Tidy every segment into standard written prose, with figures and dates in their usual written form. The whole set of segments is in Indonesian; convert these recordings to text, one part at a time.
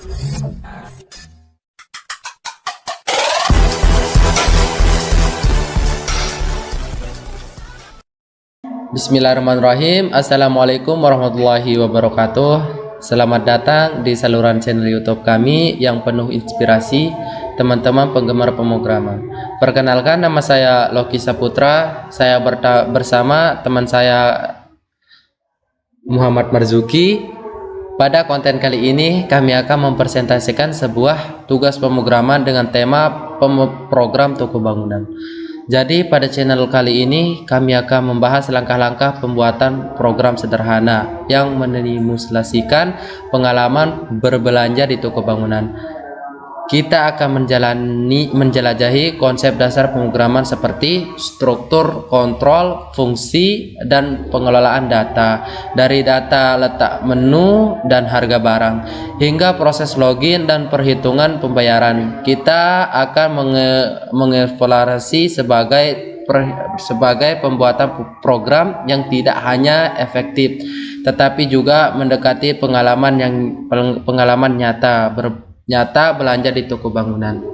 Bismillahirrahmanirrahim. Assalamualaikum warahmatullahi wabarakatuh. Selamat datang di saluran channel YouTube kami yang penuh inspirasi teman-teman penggemar pemrograman. Perkenalkan, nama saya Loki Saputra. Saya bersama teman saya Muhammad Marzuki. Pada konten kali ini kami akan mempresentasikan sebuah tugas pemrograman dengan tema program toko bangunan. Jadi pada channel kali ini kami akan membahas langkah-langkah pembuatan program sederhana yang mendemonstrasikan pengalaman berbelanja di toko bangunan. Kita akan menjelajahi konsep dasar pemrograman seperti struktur, kontrol, fungsi, dan pengelolaan data. Dari data letak menu dan harga barang hingga proses login dan perhitungan pembayaran. Kita akan mengevaluasi sebagai pembuatan program yang tidak hanya efektif tetapi juga mendekati pengalaman nyata belanja di toko bangunan.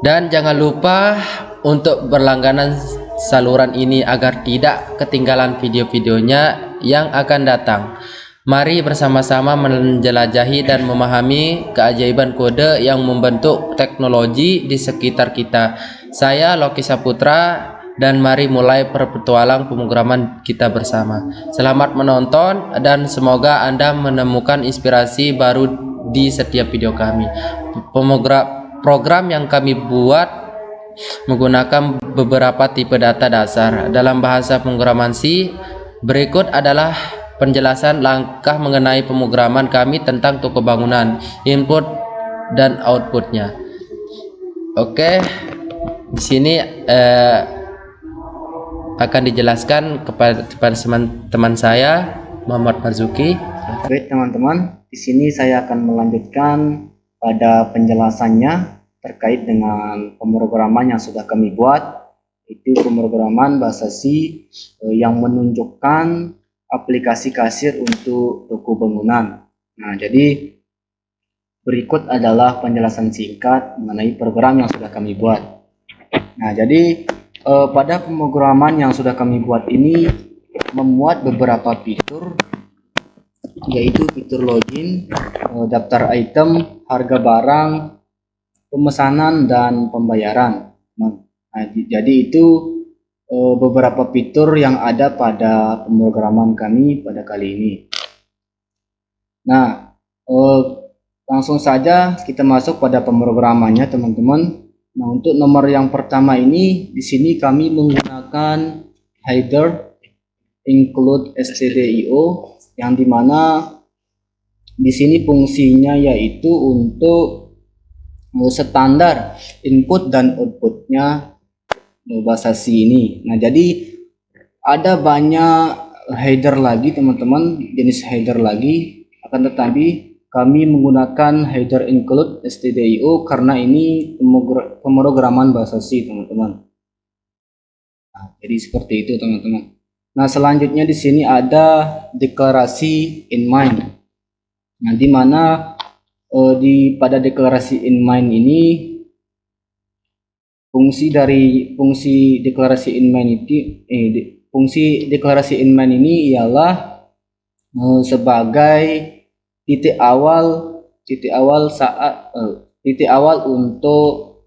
Dan jangan lupa untuk berlangganan saluran ini agar tidak ketinggalan video-videonya yang akan datang. Mari bersama-sama menjelajahi dan memahami keajaiban kode yang membentuk teknologi di sekitar kita. Saya Loki Saputra, dan mari mulai perpetualang pemrograman kita bersama. Selamat menonton dan semoga Anda menemukan inspirasi baru di setiap video kami. Program yang kami buat menggunakan beberapa tipe data dasar. Dalam bahasa pemrograman C, berikut adalah penjelasan langkah mengenai pemrograman kami tentang toko bangunan, input dan outputnya. Oke, di sini akan dijelaskan kepada teman saya Muhammad Marzuki. Baik teman-teman, di sini saya akan melanjutkan pada penjelasannya terkait dengan pemrograman yang sudah kami buat. Itu pemrograman bahasa C yang menunjukkan aplikasi kasir untuk toko bangunan. Nah, jadi berikut adalah penjelasan singkat mengenai program yang sudah kami buat. Nah, jadi pada pemrograman yang sudah kami buat ini memuat beberapa fitur, yaitu fitur login, daftar item, harga barang, pemesanan, dan pembayaran. Nah, jadi itu beberapa fitur yang ada pada pemrograman kami pada kali ini. Nah, langsung saja kita masuk pada pemrogramannya teman-teman. Nah, untuk nomor yang pertama ini, di sini kami menggunakan header include stdio, yang dimana di sini fungsinya yaitu untuk standar input dan outputnya bahasa C ini. Nah, jadi ada banyak header lagi teman-teman, jenis header lagi, akan tetapi kami menggunakan header include stdio karena ini pemrograman bahasa C teman-teman. Nah, jadi seperti itu teman-teman. Nah, selanjutnya di sini ada deklarasi inMain. Nah, di mana pada deklarasi inMain ini fungsi deklarasi inMain ini ialah sebagai titik awal untuk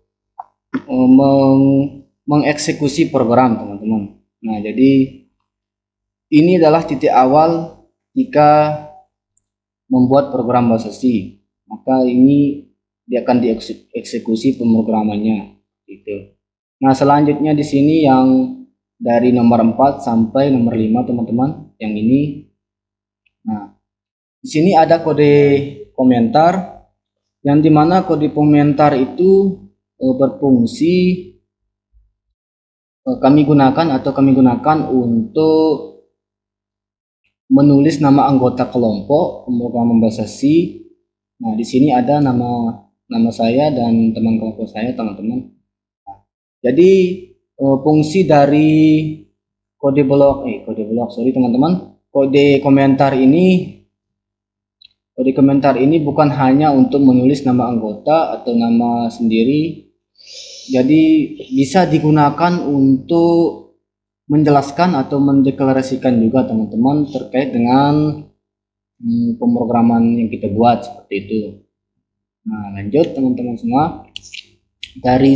mengeksekusi program teman-teman. Nah, jadi ini adalah titik awal jika membuat program bahasa C, maka ini dia akan dieksekusi pemrogramannya gitu. Nah, selanjutnya di sini yang dari nomor 4 sampai nomor 5 teman-teman, yang ini. Nah, di sini ada kode komentar, yang dimana kode komentar itu berfungsi kami gunakan untuk menulis nama anggota kelompok pemrograman bahasa C. Nah, di sini ada nama saya dan teman kelompok saya teman-teman. Nah, jadi fungsi dari kode komentar ini Di komentar ini bukan hanya untuk menulis nama anggota atau nama sendiri, jadi bisa digunakan untuk menjelaskan atau mendeklarasikan juga teman-teman terkait dengan pemrograman yang kita buat seperti itu. Nah, lanjut teman-teman semua. Dari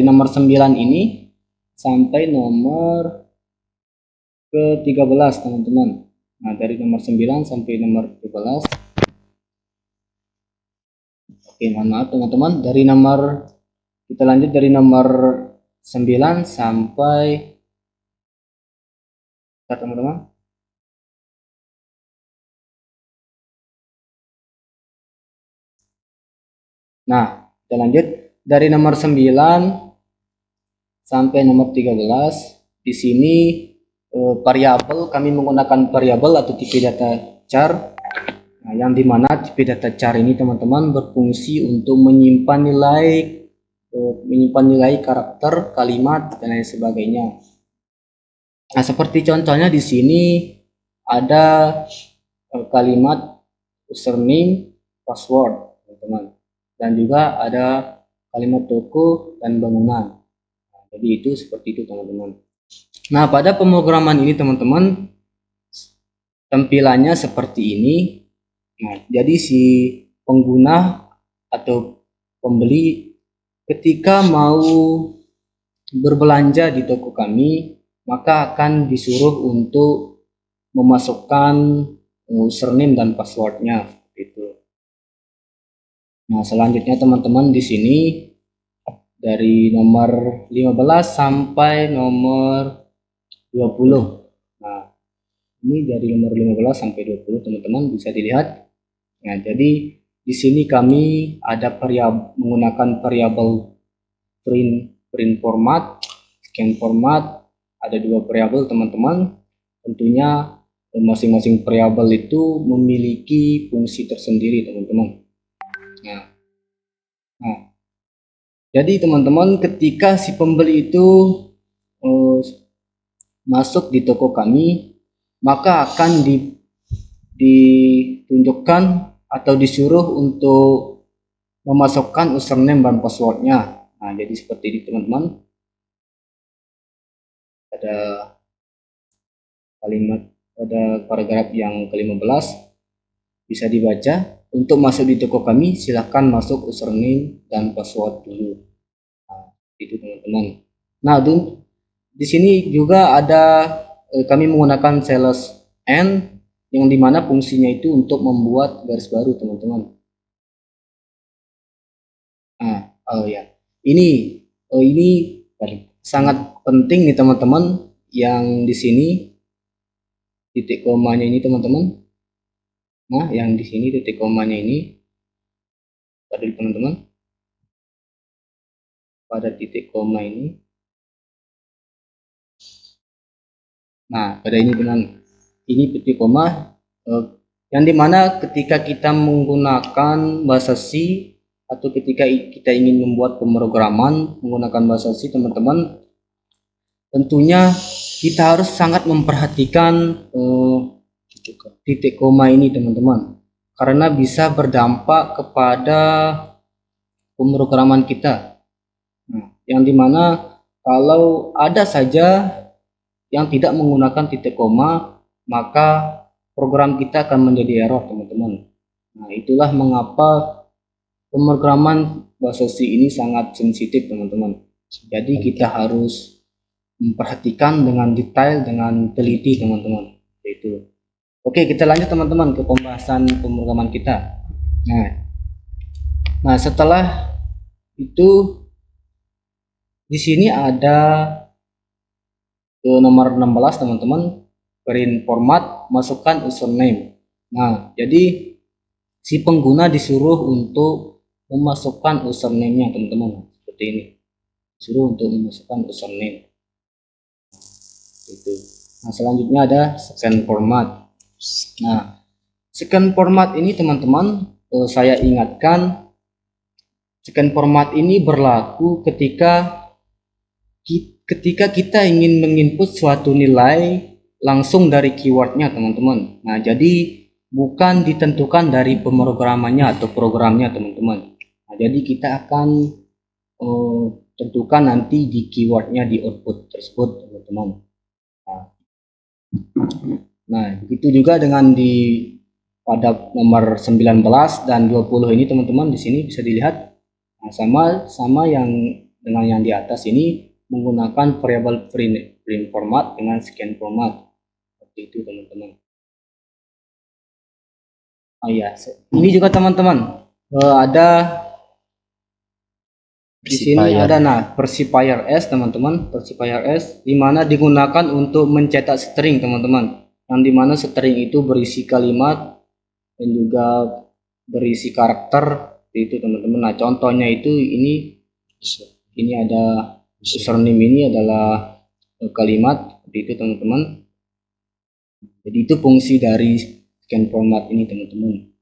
nomor 9 ini sampai nomor ke-13 teman-teman. Nah, dari nomor 9 sampai nomor 13. Oke, mohon maaf teman-teman. Kita lanjut dari nomor 9 sampai teman-teman. Nah, kita lanjut dari nomor 9 sampai nomor 13. Di sini variabel, kami menggunakan variabel atau tipe data char. Nah, yang dimana tipe data char ini teman-teman berfungsi untuk menyimpan nilai karakter, kalimat dan lain sebagainya. Nah, seperti contohnya di sini ada kalimat username, password, teman-teman, dan juga ada kalimat toko dan bangunan. Nah, jadi itu seperti itu teman-teman. Nah, pada pemrograman ini teman-teman tampilannya seperti ini. Nah, jadi si pengguna atau pembeli ketika mau berbelanja di toko kami, maka akan disuruh untuk memasukkan username dan passwordnya seperti itu. Nah, selanjutnya teman-teman di sini dari nomor 15 sampai nomor 20. Nah, ini dari nomor 15 sampai 20 teman-teman bisa dilihat. Nah, jadi di sini kami ada menggunakan variabel print format, scan format, ada 2 variabel teman-teman. Tentunya masing-masing variabel itu memiliki fungsi tersendiri teman-teman. Nah, jadi teman-teman ketika si pembeli itu masuk di toko kami, maka akan ditunjukkan atau disuruh untuk memasukkan username dan passwordnya. Nah, jadi seperti ini teman-teman. Ada paragraf yang ke-15 bisa dibaca. Untuk masuk di toko kami, silahkan masuk username dan password dulu. Nah, itu teman-teman. Nah, di sini juga ada kami menggunakan sales n yang dimana fungsinya itu untuk membuat garis baru teman-teman. Nah, ini sangat penting nih teman-teman, yang di sini titik komanya ini teman-teman. Nah, yang di sini titik komanya ini pada teman-teman, pada titik koma ini. Nah, pada ini teman, ini titik koma yang dimana ketika kita menggunakan bahasa C atau ketika kita ingin membuat pemrograman menggunakan bahasa C teman-teman, tentunya kita harus sangat memperhatikan titik koma ini teman-teman, karena bisa berdampak kepada pemrograman kita. Nah, yang dimana kalau ada saja yang tidak menggunakan titik koma, maka program kita akan menjadi error teman-teman. Nah, itulah mengapa pemrograman bahasa C ini sangat sensitif teman-teman. Jadi kita harus memperhatikan dengan detail, dengan teliti teman-teman. Itu. Oke, kita lanjut teman-teman ke pembahasan pemrograman kita. Nah, setelah itu di sini ada nomor 16 teman-teman, print format, masukkan username. Nah, jadi si pengguna disuruh untuk memasukkan username-nya teman-teman, seperti ini. Disuruh untuk memasukkan username. Itu. Nah, selanjutnya ada scan format. Nah, scan format ini teman-teman, saya ingatkan, scan format ini berlaku ketika kita ingin menginput suatu nilai langsung dari keywordnya teman-teman. Nah, jadi bukan ditentukan dari pemrogramannya atau programnya teman-teman. Nah, jadi kita akan tentukan nanti di keywordnya di output tersebut teman-teman. Nah, begitu juga dengan pada nomor 19 dan 20 ini teman-teman, di sini bisa dilihat sama yang dengan yang di atas ini menggunakan variable print format dengan scan format. Seperti itu teman-teman. Oh iya, ini juga teman-teman ada di sini ada versifier S teman-teman, versifier S di mana digunakan untuk mencetak string teman-teman, yang dimana string itu berisi kalimat dan juga berisi karakter itu teman-teman. Nah contohnya itu ini ada username, ini adalah kalimat itu teman-teman. Jadi itu fungsi dari scan format ini teman-teman.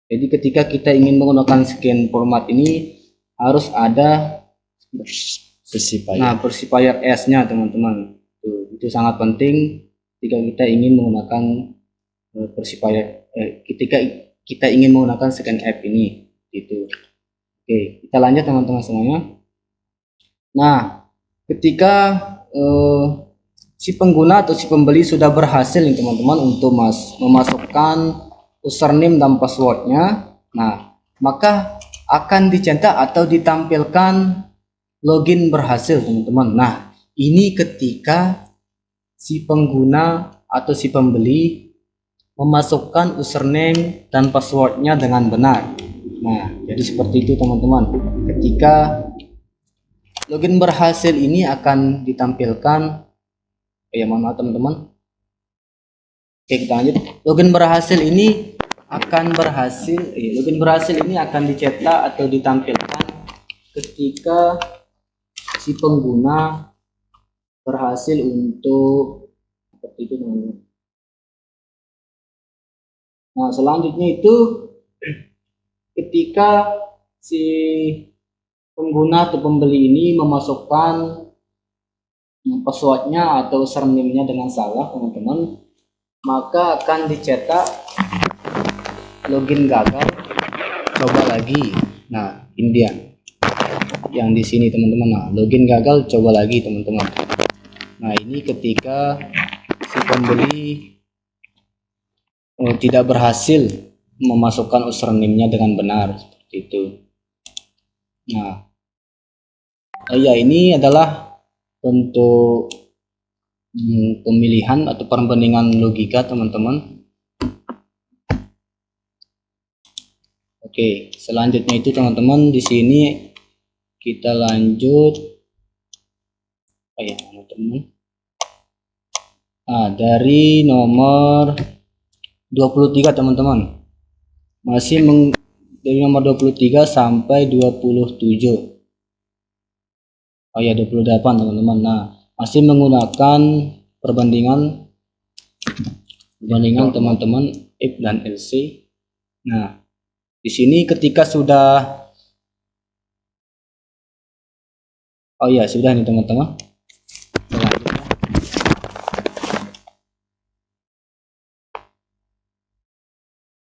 Jadi ketika kita ingin menggunakan scan format ini harus ada versifier S-nya teman-teman. Itu sangat penting ketika kita ingin menggunakan versifier ketika kita ingin menggunakan scanf ini gitu. Oke, kita lanjut teman-teman semuanya. Nah, ketika si pengguna atau si pembeli sudah berhasil nih teman-teman untuk memasukkan username dan passwordnya, nah maka akan dicetak atau ditampilkan login berhasil teman-teman. Nah ini ketika si pengguna atau si pembeli memasukkan username dan passwordnya dengan benar. Nah jadi seperti itu teman-teman, ketika login berhasil ini akan ditampilkan, ya mohon maaf teman-teman. Oke kita lanjut. Login berhasil ini akan dicetak atau ditampilkan ketika si pengguna berhasil untuk seperti itu teman-teman. Nah selanjutnya itu ketika si pengguna atau pembeli ini memasukkan passwordnya atau username-nya dengan salah teman-teman, maka akan dicetak login gagal, coba lagi. Nah ini dia yang di sini teman-teman. Nah login gagal, coba lagi teman-teman. Nah ini ketika si pembeli tidak berhasil memasukkan username-nya dengan benar seperti itu. Nah ya ini adalah untuk pemilihan atau perbandingan logika teman-teman. Oke, selanjutnya itu teman-teman di sini kita lanjut. Oh ya, teman-teman. Nah, dari nomor 23 teman-teman. Dari nomor 23 sampai 27. Oh ya, 28 teman-teman. Nah, masih menggunakan perbandingan teman-teman if dan else. Nah, di sini ketika sudah sudah nih teman-teman.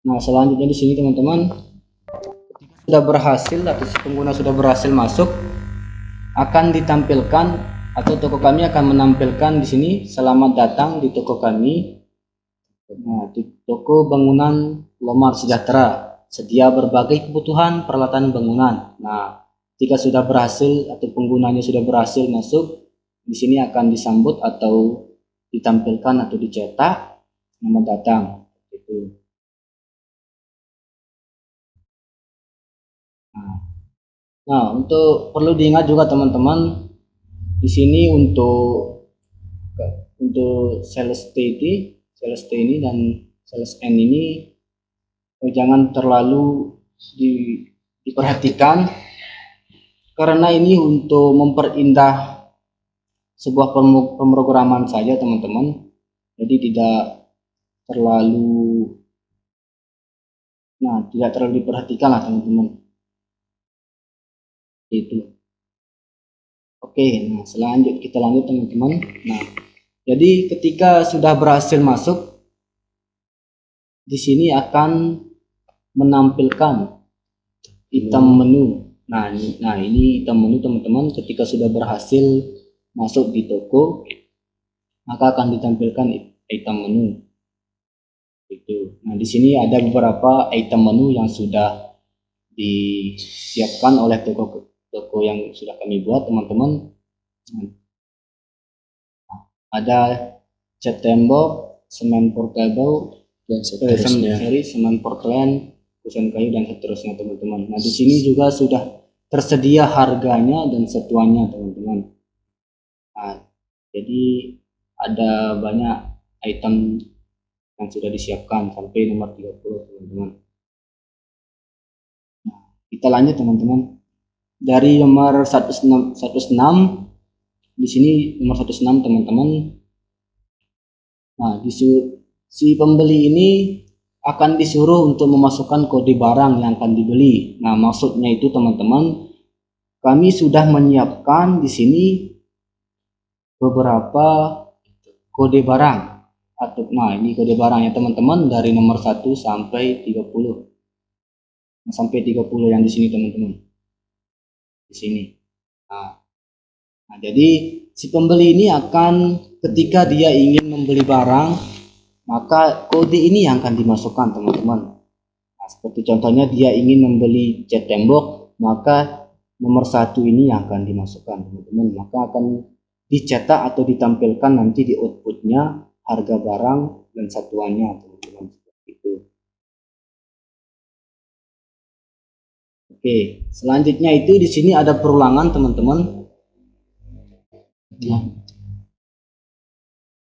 Nah, selanjutnya di sini teman-teman, sudah berhasil atau si pengguna sudah berhasil masuk, akan ditampilkan atau toko kami akan menampilkan di sini selamat datang di toko kami. Nah, di toko bangunan Lomar Sejahtera, sedia berbagai kebutuhan peralatan bangunan. Nah, jika sudah berhasil atau penggunanya sudah berhasil masuk, di sini akan disambut atau ditampilkan atau dicetak selamat datang. Gitu. Nah, untuk perlu diingat juga teman-teman, di sini untuk sales T ini dan sales N ini jangan terlalu diperhatikan, karena ini untuk memperindah sebuah pemrograman saja teman-teman. Jadi tidak terlalu diperhatikan lah teman-teman. Itu. Oke, nah kita lanjut teman-teman. Nah, jadi ketika sudah berhasil masuk, di sini akan menampilkan item menu. Ini item menu teman-teman. Ketika sudah berhasil masuk di toko, maka akan ditampilkan item menu. Itu. Nah, di sini ada beberapa item menu yang sudah disiapkan oleh toko yang sudah kami buat, teman-teman. Ada cat tembok, semen portable, Dan seterusnya. semen Portland, kusen kayu dan seterusnya, teman-teman. Nah, di sini juga sudah tersedia harganya dan satuannya, teman-teman. Nah, jadi ada banyak item yang sudah disiapkan sampai nomor 30, teman-teman. Nah, kita lanjut, teman-teman. Dari nomor 106 di sini nomor 106, teman-teman. Nah, si pembeli ini akan disuruh untuk memasukkan kode barang yang akan dibeli. Nah, maksudnya itu, teman-teman, kami sudah menyiapkan di sini beberapa kode barang atau ini kode barangnya, teman-teman, dari nomor 1 sampai 30. Nah, sampai 30 yang di sini, teman-teman. Di sini. Nah, jadi si pembeli ini akan, ketika dia ingin membeli barang, maka kode ini yang akan dimasukkan, teman-teman. Nah, seperti contohnya dia ingin membeli cat tembok, maka nomor 1 ini yang akan dimasukkan, teman-teman. Maka akan dicetak atau ditampilkan nanti di outputnya harga barang dan satuannya, teman-teman. Seperti itu. Oke, selanjutnya itu di sini ada perulangan, teman-teman.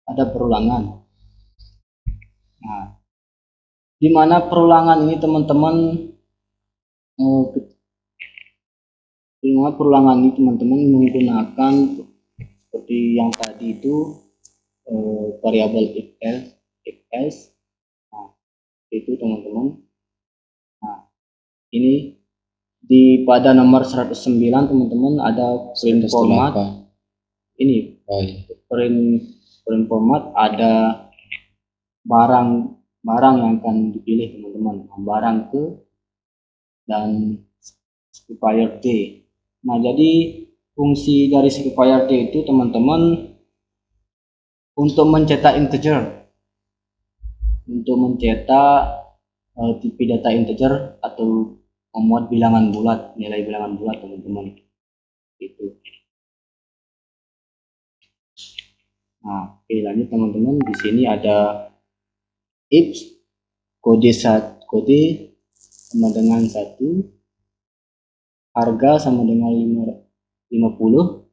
Ada perulangan. Nah, di mana perulangan ini, teman-teman, teman-teman menggunakan seperti yang tadi itu variabel if else. Nah, itu, teman-teman. Nah, ini pada nomor 109, teman-teman, ada print format. Ini print format, ada barang yang akan dipilih, teman-teman. Barang ke dan specifier T. Nah, jadi fungsi dari specifier T itu, teman-teman, untuk mencetak integer, untuk mencetak tipe data integer atau memuat bilangan bulat, nilai bilangan bulat, teman-teman. Itu. Nah, oke, lanjut, teman-teman. Di sini ada if kode sama dengan 1, harga sama dengan 50.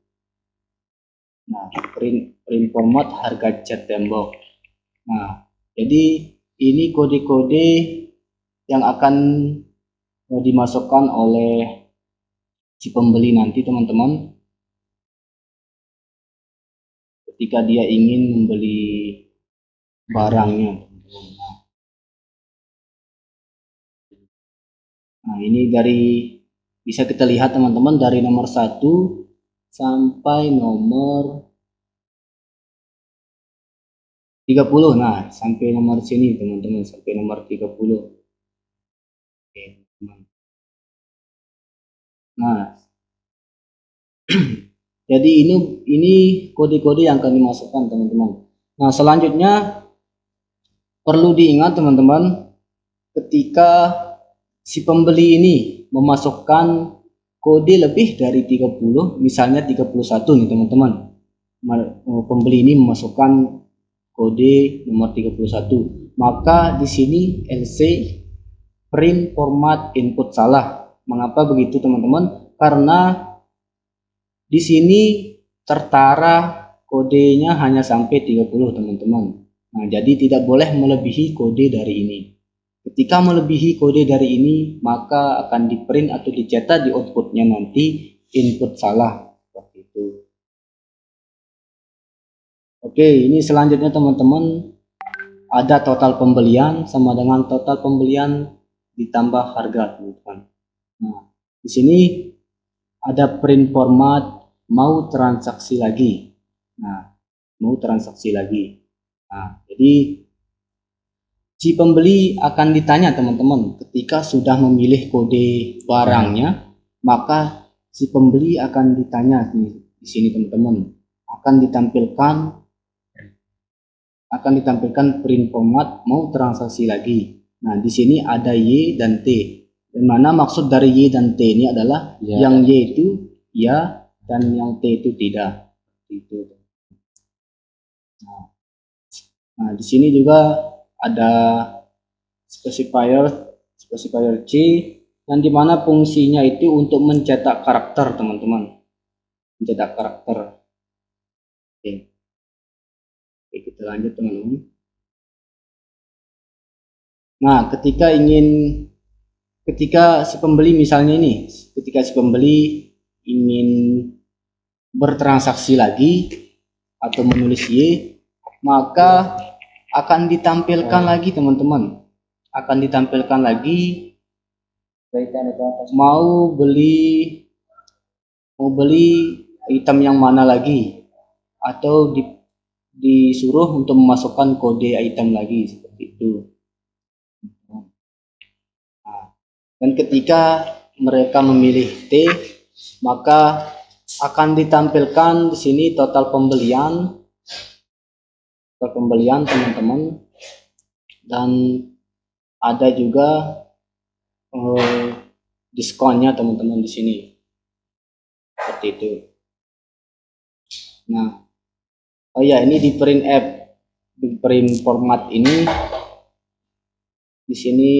Nah, print format harga cat tembok. Nah, jadi ini kode-kode yang akan dimasukkan oleh si pembeli nanti, teman-teman, ketika dia ingin membeli barangnya. Nah, ini bisa kita lihat, teman-teman, dari nomor 1 sampai nomor 30. Nah, sampai nomor sini, teman-teman, sampai nomor 30. Oke, teman. Nah, jadi ini kode-kode yang akan dimasukkan, teman-teman. Nah, selanjutnya perlu diingat, teman-teman, ketika si pembeli ini memasukkan kode lebih dari 30, misalnya 31 nih, teman-teman. Pembeli ini memasukkan kode nomor 31, maka di sini LC print format input salah. Mengapa begitu, teman-teman? Karena di sini tertara kodenya hanya sampai 30, teman-teman. Nah, jadi tidak boleh melebihi kode dari ini. Ketika melebihi kode dari ini, maka akan di-print atau dicetak di outputnya nanti input salah. Seperti itu. Oke, ini selanjutnya, teman-teman, ada total pembelian sama dengan total pembelian ditambah harga, teman-teman. Nah, di sini ada print format mau transaksi lagi. Nah, mau transaksi lagi. Nah, jadi si pembeli akan ditanya teman-teman, ketika sudah memilih kode barangnya, maka si pembeli akan ditanya di sini teman-teman, akan ditampilkan print format mau transaksi lagi. Nah, di sini ada Y dan T. Di mana maksud dari Y dan T ini adalah yang Y itu ya dan yang T itu tidak. Itu. Nah, di sini juga ada specifier C yang dimana fungsinya itu untuk mencetak karakter teman-teman, mencetak karakter. Oke, kita lanjut teman-teman. Nah, ketika si pembeli misalnya ini, ketika si pembeli ingin bertransaksi lagi atau menulis Y, maka akan ditampilkan lagi teman-teman, akan ditampilkan lagi mau beli item yang mana lagi, atau disuruh untuk memasukkan kode item lagi seperti itu. Nah, dan ketika mereka memilih T, maka akan ditampilkan di sini total pembelian teman-teman, dan ada juga diskonnya teman-teman di sini seperti itu. Nah, oh ya, ini di print format ini di sini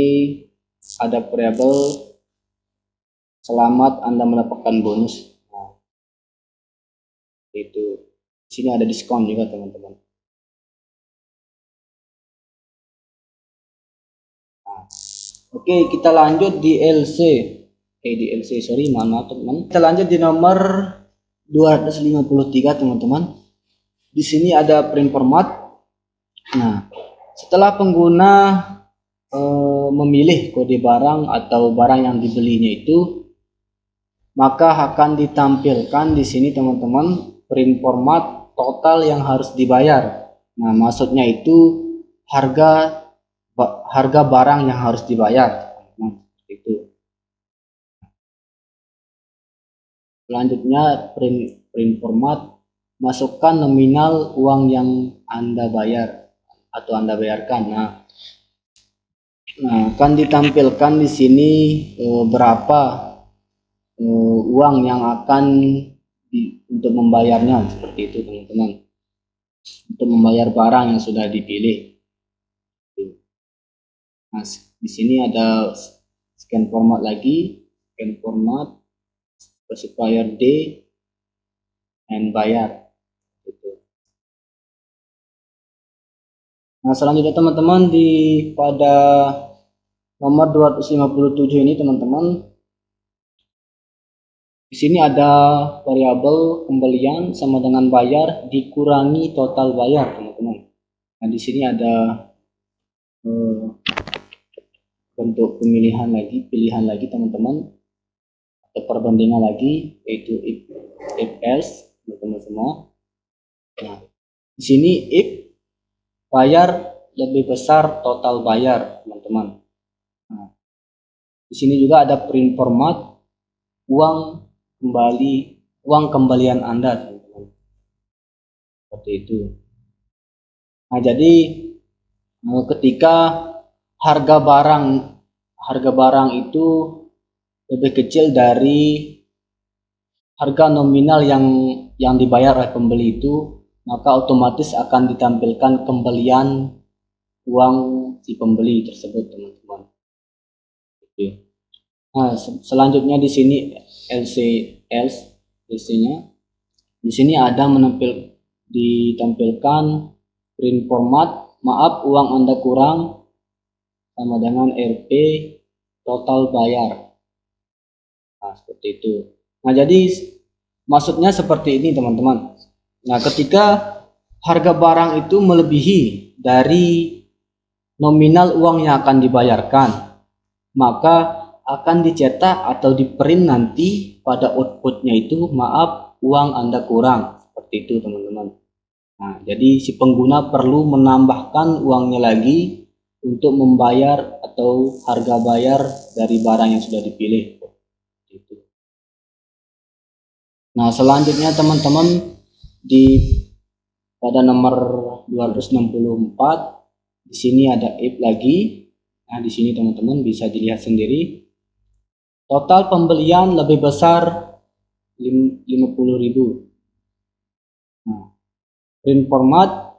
ada variabel selamat Anda mendapatkan bonus. Nah, itu di sini ada diskon juga teman-teman. Oke, kita lanjut di LC. Mohon maaf teman-teman. Kita lanjut di nomor 253 teman-teman. Di sini ada print format. Nah, setelah pengguna memilih kode barang atau barang yang dibelinya itu, maka akan ditampilkan di sini teman-teman print format total yang harus dibayar. Nah, maksudnya itu harga barang yang harus dibayar. Nah, itu. Selanjutnya print format, masukkan nominal uang yang Anda bayar atau Anda bayarkan. Nah, akan ditampilkan di sini berapa uang yang akan untuk membayarnya seperti itu teman-teman. Untuk membayar barang yang sudah dipilih. Nah, di sini ada scan format lagi, scan format, specifier D, and bayar. Gitu. Nah, selanjutnya teman-teman pada nomor 257 ini teman-teman, di sini ada variabel pembelian sama dengan bayar dikurangi total bayar teman-teman. Nah, di sini ada bentuk pilihan lagi teman-teman, atau perbandingan lagi, yaitu if else teman-teman semua. Nah, di sini if bayar lebih besar total bayar teman-teman. Nah, di sini juga ada print format uang kembalian Anda teman-teman, seperti itu. Nah, jadi ketika harga barang itu lebih kecil dari harga nominal yang dibayar oleh pembeli itu, maka otomatis akan ditampilkan kembalian uang si pembeli tersebut teman-teman. Nah, selanjutnya di sini LC-nya di sini ada ditampilkan print format, maaf uang Anda kurang, sama dengan RP total bayar. Nah, seperti itu. Nah, jadi maksudnya seperti ini teman-teman. Nah, ketika harga barang itu melebihi dari nominal uang yang akan dibayarkan, maka akan dicetak atau diprint nanti pada outputnya itu, maaf uang Anda kurang, seperti itu teman-teman. Nah, jadi si pengguna perlu menambahkan uangnya lagi untuk membayar atau harga bayar dari barang yang sudah dipilih. Gitu. Nah, selanjutnya teman-teman pada nomor 264 di sini ada if lagi. Nah, di sini teman-teman bisa dilihat sendiri. Total pembelian lebih besar 50.000. Nah, print format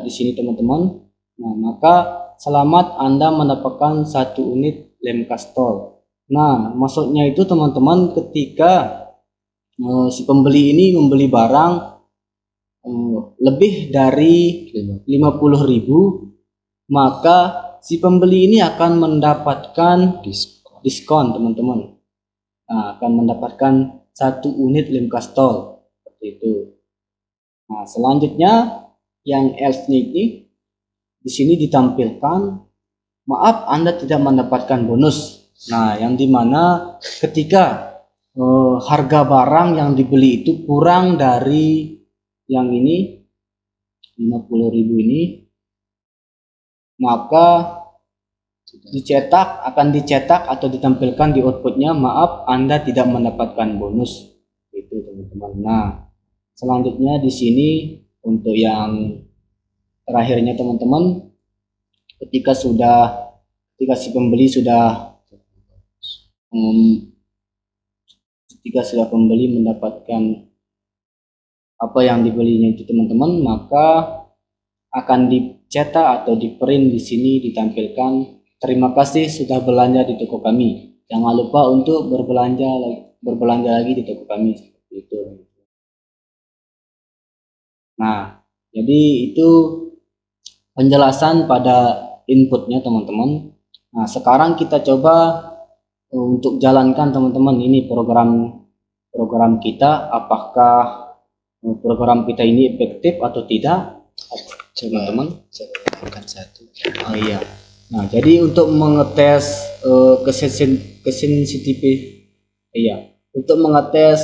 di sini teman-teman. Nah, maka selamat Anda mendapatkan 1 unit lem kastol. Nah, maksudnya itu teman-teman ketika si pembeli ini membeli barang lebih dari 50.000, maka si pembeli ini akan mendapatkan diskon teman-teman. Nah, akan mendapatkan 1 unit lem kastol seperti itu. Nah, selanjutnya yang else-nya ini di sini ditampilkan, maaf Anda tidak mendapatkan bonus. Nah, yang dimana ketika harga barang yang dibeli itu kurang dari yang ini 50.000 ini, maka akan dicetak atau ditampilkan di outputnya, maaf Anda tidak mendapatkan bonus. Itu teman-teman. Nah, selanjutnya di sini untuk yang terakhirnya teman-teman, ketika si pembeli sudah mendapatkan apa yang dibelinya itu teman-teman, maka akan dicetak atau di print di sini ditampilkan, terima kasih sudah belanja di toko kami. Jangan lupa untuk berbelanja lagi di toko kami, seperti itu. Nah, jadi itu penjelasan pada inputnya teman-teman. Nah, sekarang kita coba untuk jalankan teman-teman ini program kita, apakah program kita ini efektif atau tidak. Coba teman, Bukan satu. oh iya. Nah, jadi untuk mengetes untuk mengetes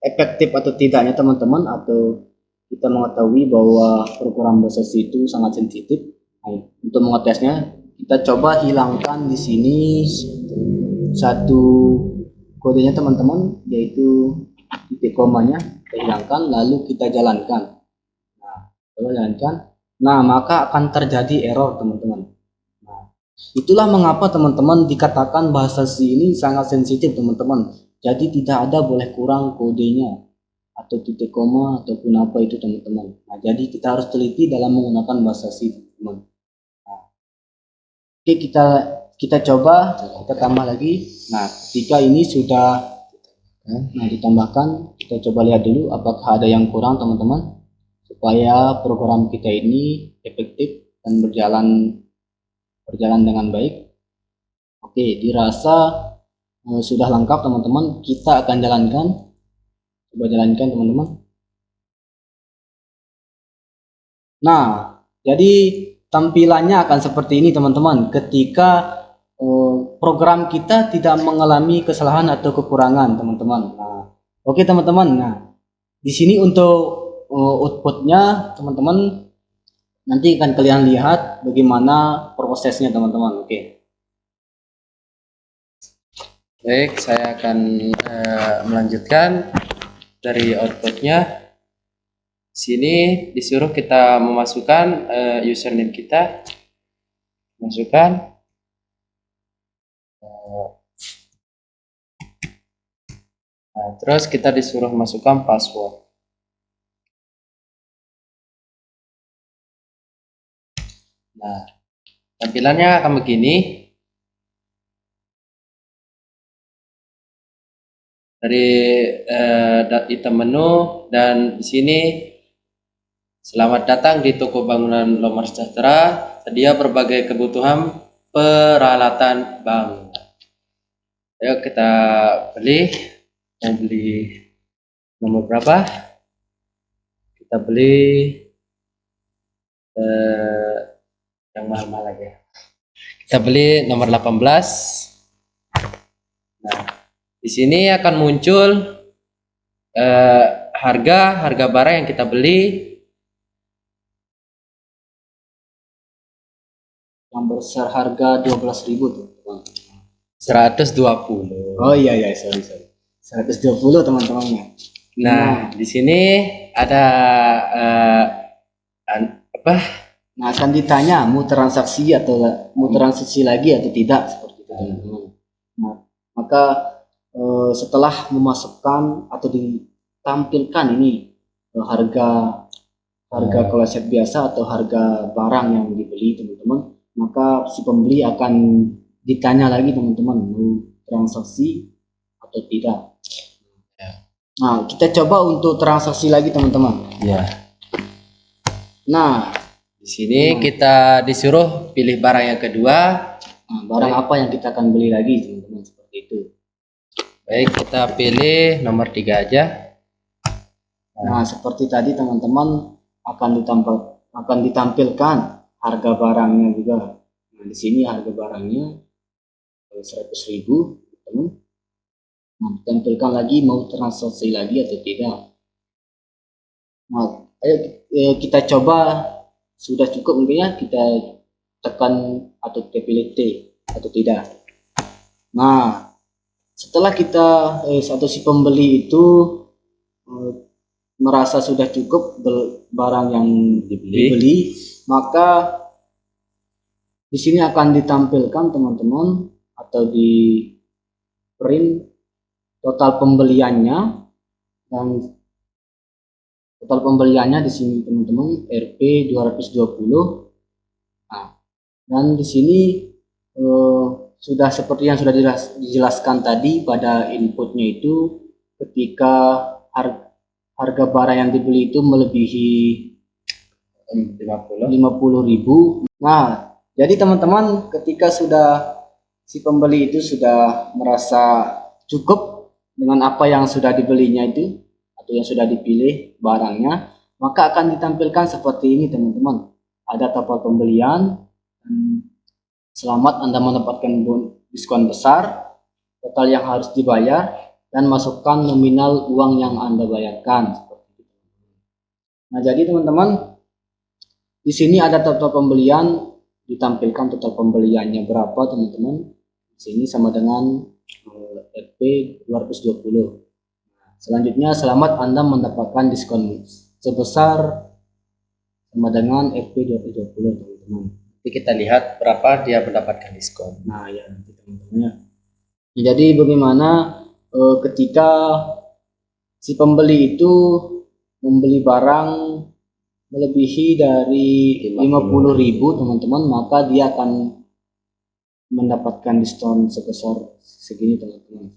efektif atau tidaknya teman-teman, atau kita mengetahui bahwa program bahasa C itu sangat sensitif. Nah, untuk mengetesnya kita coba hilangkan di sini satu kodenya teman-teman, yaitu titik komanya kita hilangkan, lalu kita jalankan. Nah, coba jalankan. Nah, maka akan terjadi error teman-teman. Nah, itulah mengapa teman-teman dikatakan bahasa C ini sangat sensitif teman-teman. Jadi tidak ada boleh kurang kodenya atau titik koma ataupun apa itu teman-teman. Nah, jadi kita harus teliti dalam menggunakan bahasa C teman-teman. Nah, oke, kita coba, kita tambah lagi. Nah, ketika ini sudah ditambahkan, kita coba lihat dulu apakah ada yang kurang teman-teman, supaya program kita ini efektif dan berjalan dengan baik. Oke, dirasa sudah lengkap teman-teman. Kita akan jalankan. Coba jalankan teman-teman. Nah, jadi tampilannya akan seperti ini teman-teman, ketika program kita tidak mengalami kesalahan atau kekurangan teman-teman. Nah, oke teman-teman. Nah, di sini untuk outputnya teman-teman nanti akan kalian lihat bagaimana prosesnya teman-teman. Oke. Baik, saya akan melanjutkan dari outputnya. Di sini disuruh kita memasukkan username kita, masukkan. Nah, terus kita disuruh masukkan password. Nah, tampilannya akan begini. Dari item menu, dan di sini selamat datang di toko bangunan Lomar Sejahtera, sedia berbagai kebutuhan peralatan bank. Ayo kita beli. Mau beli nomor berapa? Kita beli yang mahal-mahal aja. Kita beli nomor 18. Nah, di sini akan muncul harga barang yang kita beli. yang berharga 12.000 teman-teman. 120. Oh iya sorry 120 teman-temannya. Nah, di sini ada apa? Nah, akan ditanya mau transaksi lagi atau tidak seperti itu teman-teman. Nah, maka setelah memasukkan atau ditampilkan ini harga kloset biasa atau harga barang yang dibeli teman-teman, maka si pembeli akan ditanya lagi teman-teman mau transaksi atau tidak. Nah, kita coba untuk transaksi lagi teman-teman. Ya. Nah, di sini kita disuruh pilih barang yang kedua. Nah, barang apa yang kita akan beli lagi teman-teman, seperti itu. Baik, kita pilih nomor 3 aja. Nah, seperti tadi teman-teman akan ditampilkan harga barangnya juga. Nah, di sini harga barangnya 100.000 teman. Nah, ditampilkan lagi mau transaksi lagi atau tidak. Nah, ayo kita coba, sudah cukup mungkin ya, kita tekan atau kita pilih T atau tidak. Nah, setelah kita atau si pembeli itu merasa sudah cukup barang yang dibeli, maka di sini akan ditampilkan teman-teman atau di print total pembeliannya, dan total pembeliannya di sini teman-teman Rp 220. Nah, dan di sini sudah seperti yang sudah dijelaskan tadi pada inputnya itu, ketika harga barang yang dibeli itu melebihi 50.000. Nah, jadi teman-teman ketika si pembeli itu sudah merasa cukup dengan apa yang sudah dibelinya itu atau yang sudah dipilih barangnya, maka akan ditampilkan seperti ini teman-teman. Ada total pembelian, selamat Anda mendapatkan diskon besar, total yang harus dibayar, dan masukkan nominal uang yang Anda bayarkan. Nah, jadi teman-teman, di sini ada total pembelian, ditampilkan total pembeliannya berapa teman-teman. Di sini sama dengan Rp 220. Selanjutnya, selamat Anda mendapatkan diskon sebesar sama dengan Rp 220 teman-teman. Nanti kita lihat berapa dia mendapatkan diskon. Nah ya, nanti teman-teman. Jadi bagaimana ketika si pembeli itu membeli barang melebihi dari 50.000 teman-teman, maka dia akan mendapatkan diskon sebesar segini teman-teman.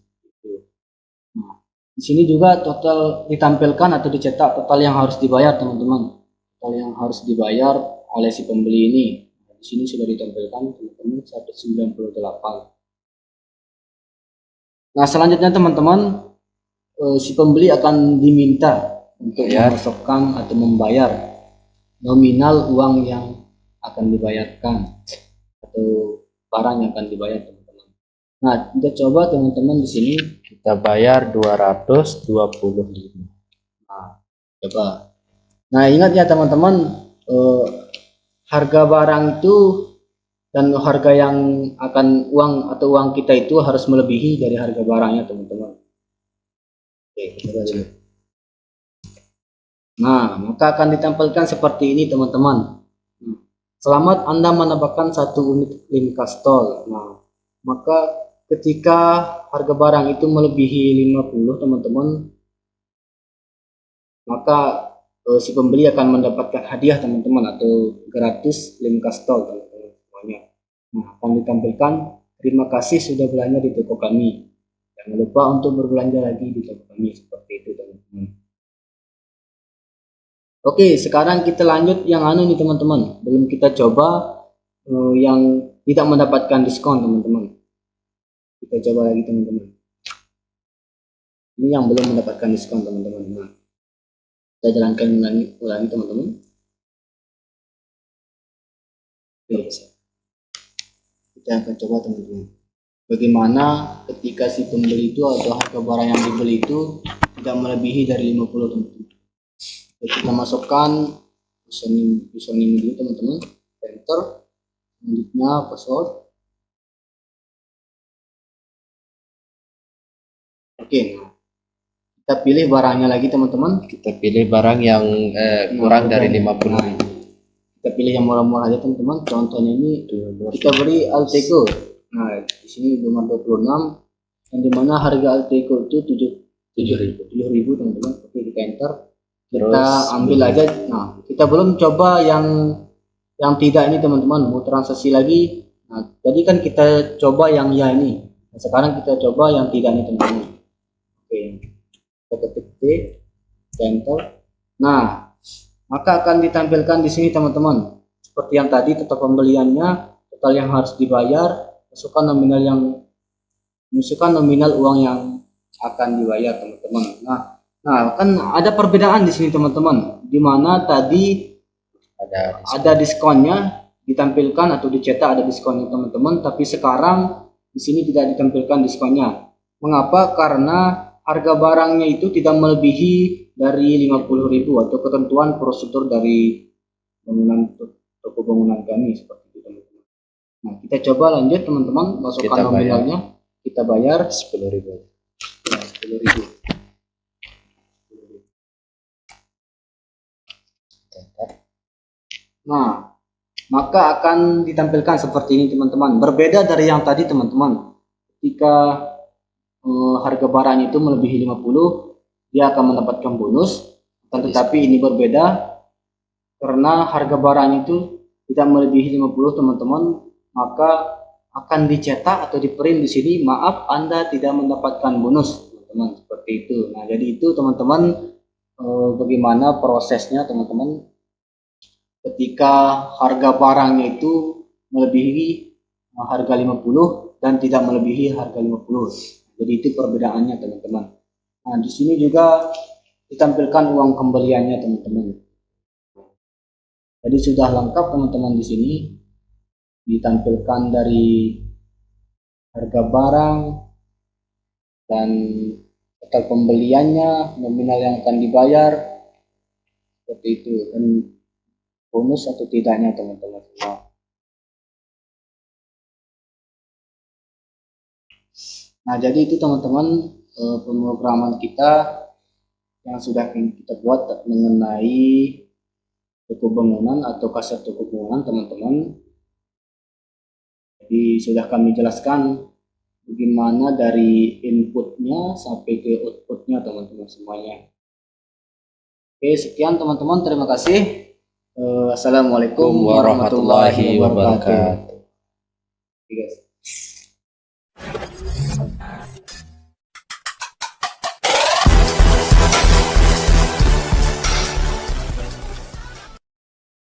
Nah, di sini juga total ditampilkan atau dicetak total yang harus dibayar teman-teman, total yang harus dibayar oleh si pembeli ini. Nah, di sini sudah ditampilkan teman-teman 198. Nah, selanjutnya teman-teman, si pembeli akan diminta untuk memasukkan atau membayar nominal uang yang akan dibayarkan atau barang yang akan dibayar teman-teman. Nah, kita coba teman-teman di sini kita bayar 225. Nah, coba. Nah, ingat ya teman-teman, harga barang itu dan harga yang akan uang kita itu harus melebihi dari harga barangnya teman-teman. Oke, coba dulu. Nah, maka akan ditampilkan seperti ini teman-teman. Selamat Anda mendapatkan 1 unit lem kastol. Nah, maka ketika harga barang itu melebihi 50 teman-teman, maka si pembeli akan mendapatkan hadiah teman-teman atau gratis lem kastol teman-teman semuanya. Nah, akan ditampilkan terima kasih sudah belanja di toko kami. Jangan lupa untuk berbelanja lagi di toko kami, seperti itu teman-teman. Oke, sekarang kita lanjut yang nih teman-teman. Belum kita coba yang tidak mendapatkan diskon teman-teman. Kita coba lagi teman-teman. Ini yang belum mendapatkan diskon teman-teman. Nah, kita jalankan ulangi teman-teman. Kita akan coba teman-teman, bagaimana ketika si pembeli itu atau harga barang yang dibeli itu tidak melebihi dari 50 teman-teman. Kita masukkan username dulu teman-teman, enter. Selanjutnya password. Oke, nah, kita pilih barangnya lagi teman-teman. Kita pilih barang yang kurang dari dan- 50.000. Kita pilih yang murah-murah aja teman-teman. Contohnya ini kita beri Alteco. Nah, di sini nomor 26 yang dimana harga Alteco itu 7.000 teman-teman. Oke, kita enter. Kita Terus, ambil aja. Nah, kita belum coba yang tidak ini teman-teman. Mau transaksi lagi. Nah, tadi kan kita coba yang ya ini. Nah, sekarang kita coba yang tidak ini teman-teman. Oke, kita ketik T, kita enter. Nah, maka akan ditampilkan di sini teman-teman. Seperti yang tadi, total pembeliannya, total yang harus dibayar, masukkan nominal uang yang akan dibayar teman-teman. Nah, kan ada perbedaan di sini teman-teman. Di mana tadi ada diskonnya ditampilkan atau dicetak ada diskonnya teman-teman, tapi sekarang di sini tidak ditampilkan diskonnya. Mengapa? Karena harga barangnya itu tidak melebihi dari 50.000 atau ketentuan prosedur dari toko bangunan kami seperti itu teman-teman. Nah, kita coba lanjut teman-teman, masukkan nominalnya, kita bayar 10.000. Nah, 10.000. Nah, maka akan ditampilkan seperti ini teman-teman. Berbeda dari yang tadi teman-teman. Ketika harga barang itu melebihi 50, dia akan mendapatkan bonus. Tetapi ini berbeda karena harga barang itu tidak melebihi 50 teman-teman, maka akan dicetak atau diprint di sini, maaf Anda tidak mendapatkan bonus teman-teman, seperti itu. Nah, jadi itu teman-teman bagaimana prosesnya teman-teman ketika harga barangnya itu melebihi harga 50 dan tidak melebihi harga 50. Jadi itu perbedaannya teman-teman. Nah, di sini juga ditampilkan uang kembaliannya teman-teman. Jadi sudah lengkap teman-teman, di sini ditampilkan dari harga barang dan total pembeliannya, nominal yang akan dibayar, seperti itu, dan bonus atau tidaknya teman-teman semua. Nah, jadi itu teman-teman pemrograman kita yang sudah kita buat mengenai toko bangunan atau kasir toko bangunan teman-teman. Jadi sudah kami jelaskan bagaimana dari inputnya sampai ke outputnya teman-teman semuanya. Oke, sekian teman-teman, terima kasih. Assalamualaikum warahmatullahi wabarakatuh. Oke, guys.